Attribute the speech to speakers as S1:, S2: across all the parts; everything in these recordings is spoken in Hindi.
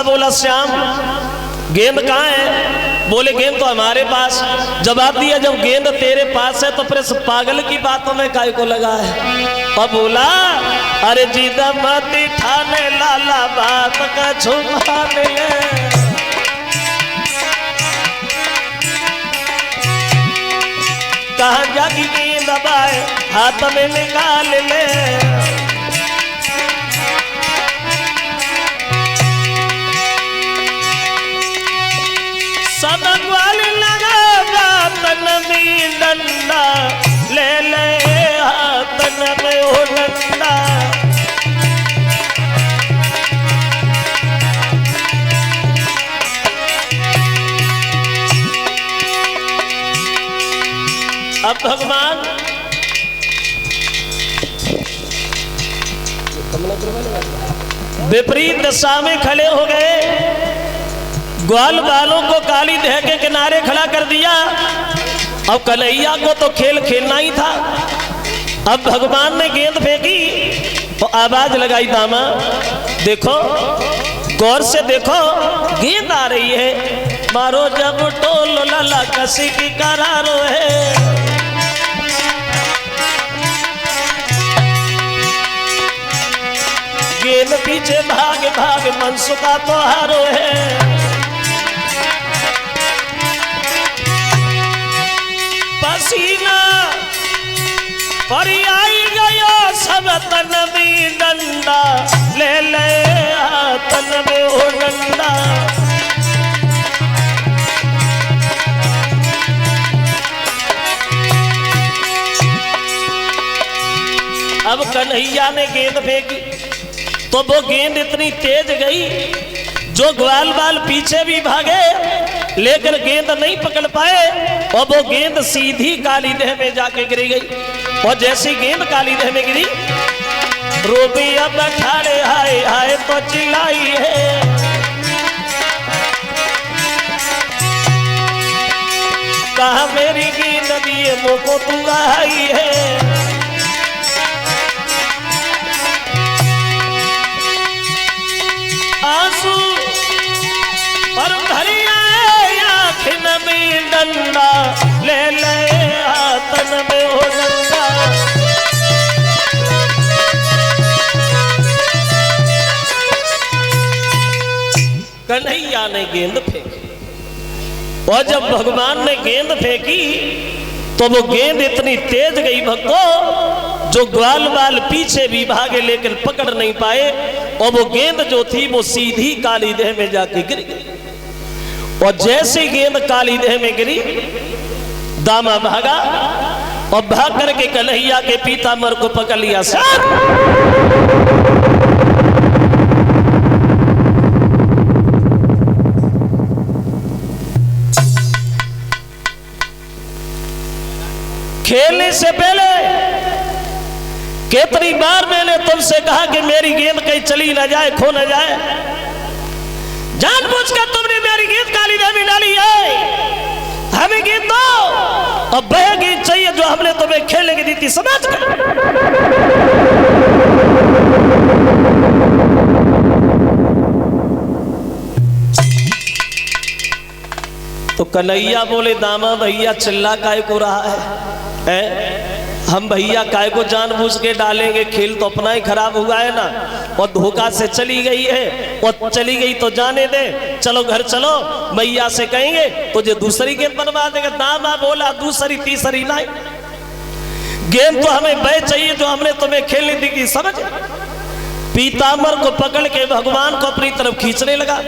S1: बोला श्याम गेंद कहाँ है? बोले गेंद तो हमारे पास। जवाब दिया जब गेंद तेरे पास है तो फिर पागल की बातों में काय को लगा है। और बोला अरे जीदा मत ठाने लाला बात का छुपाने ले, कहाँ जागी गेंद दबाए हाथ में निकाल ले। सबक लगा तन में डंडा ले ले हाथन में हो डंडा। अब भगवान विपरीत दिशा में खड़े हो गए। ग्वाल बालों को काली देह के किनारे खड़ा कर दिया। अब कन्हैया को तो खेल खेलना ही था। अब भगवान ने गेंद फेंकी तो आवाज लगाई दामा देखो, गौर से देखो गेंद आ रही है। मारो जब टोल लला कसी की करारो है। गेंद पीछे भाग भाग मनसुका तो हारो है। पसीना पर आई गया सब तन में डंडा ले ले तन में हो डंडा। अब कन्हैया ने गेंद फेंकी तो वो गेंद इतनी तेज गई जो ग्वाल बाल पीछे भी भागे लेकिन गेंद नहीं पकड़ पाए और वो गेंद सीधी काली देह में जाके गिरी गई। और जैसी गेंद काली देह में गिरी रोबी अब ठाड़े हाय हाय तो चिल्लाई है। कहा मेरी गेंद दिए मुझको तू आई है। आंसू पर भरी आखिन में डंडा ले ले हाथन में हो डंडा। कन्हैया ने गेंद फेंकी और जब भगवान ने गेंद फेंकी तो वो गेंद इतनी तेज गई भक्तों जो ग्वाल बाल पीछे भी भागे लेकिन पकड़ नहीं पाए। और वो गेंद जो थी वो सीधी काली देह में जाके गिर गई। और जैसे गेंद काली देह में गिरी दामा भागा और भाग करके कन्हैया के पीताम्बर को पकड़ लिया। सर खेलने से पहले कितनी बार मैंने तुमसे कहा कि मेरी गेंद कहीं चली ना जाए, खो ना जाए। जानबूझकर तुमने मेरी गेंद काली देह में डाली है। हमें गेंद दो और वह गेंद चाहिए जो हमने तुम्हें खेलने की दी थी, समझ गए? तो कन्हैया बोले दामा भैया चिल्ला काय को रहा है? हम भैया काय को जानबूझ के डालेंगे, खेल तो अपना ही खराब हुआ है ना। और धोखा से चली गई है और चली गई तो जाने दे, चलो घर चलो, भैया से कहेंगे तुझे दूसरी गेंद बनवा देंगे। दामा बोला दूसरी तीसरी नहीं, गेंद तो हमें वह चाहिए जो हमने तुम्हें खेलने दी थी, समझ? पीताम्बर को पकड़ के भगवान को अपनी तरफ खींचने लगा।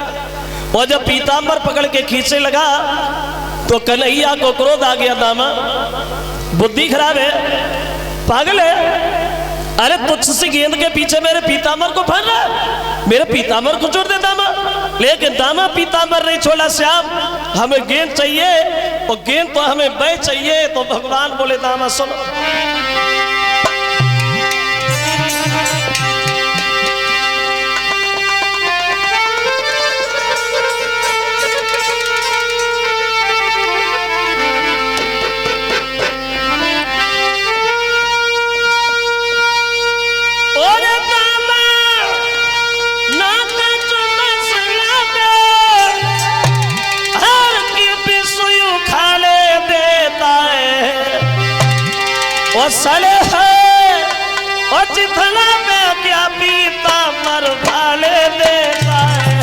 S1: और जब पीताम्बर पकड़ के खींचने लगा तो कन्हैया को क्रोध आ गया। दामा बुद्धि खराब है, पागल है? अरे तुझसे गेंद के पीछे मेरे पीताम्बर को फाड़ रहा है, मेरे पीताम्बर को छोड़ दे दामा। लेकिन दामा पीताम्बर नहीं छोड़ा। श्याम हमें गेंद चाहिए और गेंद तो हमें वह चाहिए। तो भगवान बोले दामा सुनो, और सड़े है और जितना में क्या पीता मर भाले देता है।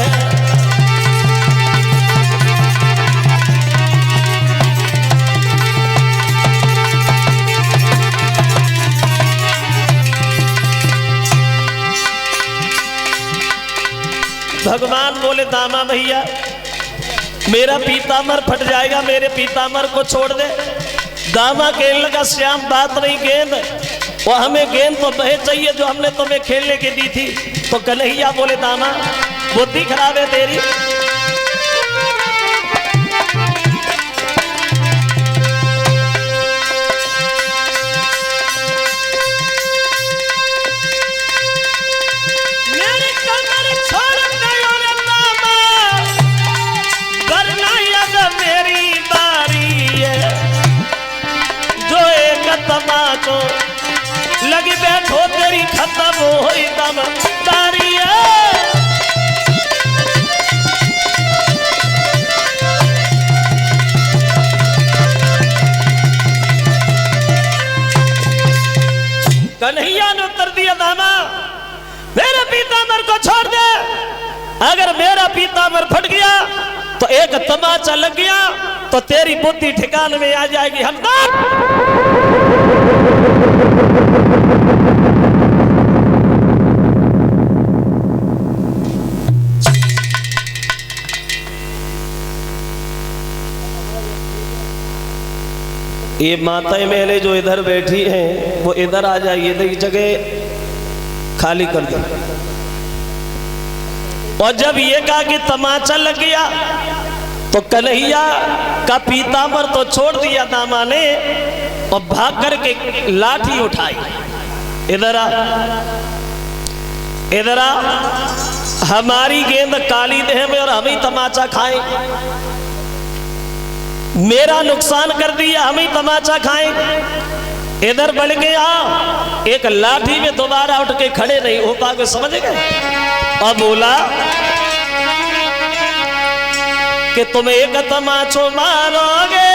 S1: भगवान बोले दामा भैया मेरा पीताम्बर फट जाएगा, मेरे पीताम्बर को छोड़ दे। दामा कहने लगा श्याम बात नहीं गेंद, और हमें गेंद तो वह चाहिए जो हमने तुम्हें खेलने की दी थी। तो कन्हैया बोले दामा बुद्धि खराब है तेरी। तमाचो लगी बैठो तेरी खत्म हो दमदारी कन्हैया ने उत्तर दिया दामा मेरे पीताम्बर को छोड़ दे। अगर मेरा पीताम्बर फट गया तो एक तमाचा लग गया तो तेरी बुद्धि ठिकाने में आ जाएगी। हम ये माताएं मैंने जो इधर बैठी हैं वो इधर आ जाइए, देखिए जगह खाली कर दो। और जब ये कहा कि तमाचा लग गया तो कन्हैया का पीताम्बर तो छोड़ दिया दामा ने और भाग करके लाठी उठाई। इधर आ, इधर आ, हमारी गेंद काली देह में और हम ही तमाचा खाएं। मेरा नुकसान कर दिया, हम ही तमाचा खाएं। इधर बढ़ गया, एक लाठी में दोबारा उठ के खड़े नहीं हो पाओगे, समझ गए। और बोला कि तुम एक तमाचो मारोगे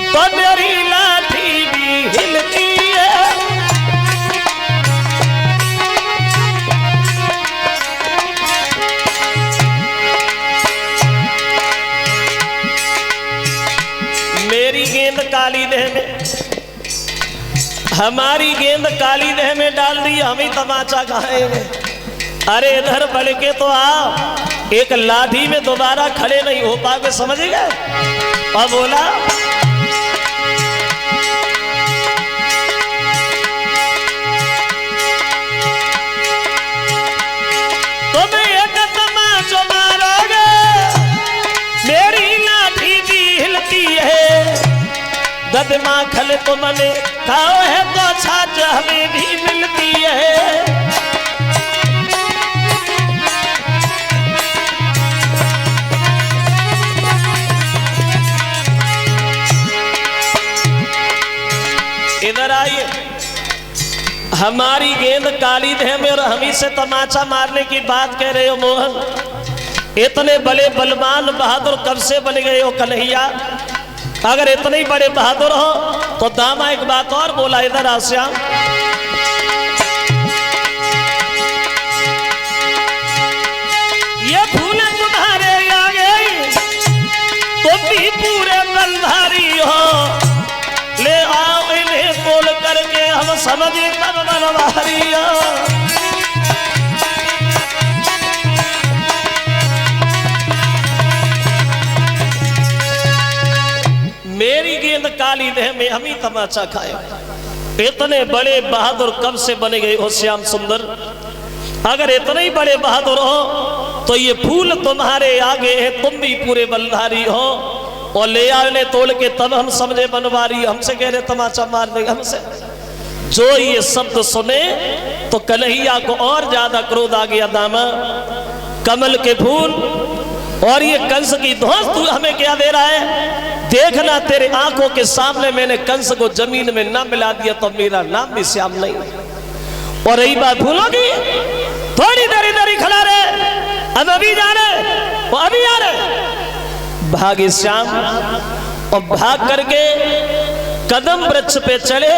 S1: तो मेरी लाठी भी हिलती है। मेरी गेंद काली देह में, हमारी गेंद काली देह में डाल दी, हम ही तमाचा खाएंगे। अरे इधर बढ़ के तो आ, एक लाठी में दोबारा खड़े नहीं हो पाओगे, समझ गए। और बोला तुम एक तमाचो मारोगे मेरी लाठी भी हिलती है। दद माखल तुमने खाओ है तो छाछ हमें भी मिलती है। इधर आइए, हमारी गेंद काली देह में और हम ही से तमाचा मारने की बात कह रहे हो मोहन। इतने बड़े बलवान बहादुर कब से बन गए हो कन्हैया। अगर इतने ही बड़े बहादुर हो तो दामा एक बात और बोला। इधर आ श्याम, ये फूल तुम्हारे आगे तुम भी पूरे बलधारी हो, ले आओ इन्हें बोल करके हम समझे तब बनवारी हो। मेरी गेंद काली देह में हम ही तमाचा खाए। इतने बड़े बहादुर कब से बने गए हो श्याम सुंदर। अगर इतने ही बड़े बहादुर हो तो ये फूल तुम्हारे आगे है, तुम भी पूरे बलधारी हो। और ले आने तोड़ के तब हम समझे बनवारी, हमसे कह रहे तमाचा मार देंगे हमसे। जो ये शब्द सुने तो कन्हैया को और ज्यादा क्रोध आ गया। दामा कमल के फूल और ये कंस की धौंस तू हमें क्या दे रहा है। देखना तेरे आंखों के सामने मैंने कंस को जमीन में ना मिला दिया तो मेरा नाम भी श्याम नहीं। और रही बात फूलों की, थोड़ी देर इधर ही खड़ा रहे, अब अभी जा रहे वो अभी आ रहे। भागे श्याम और भाग करके कदम वृक्ष पे चढ़े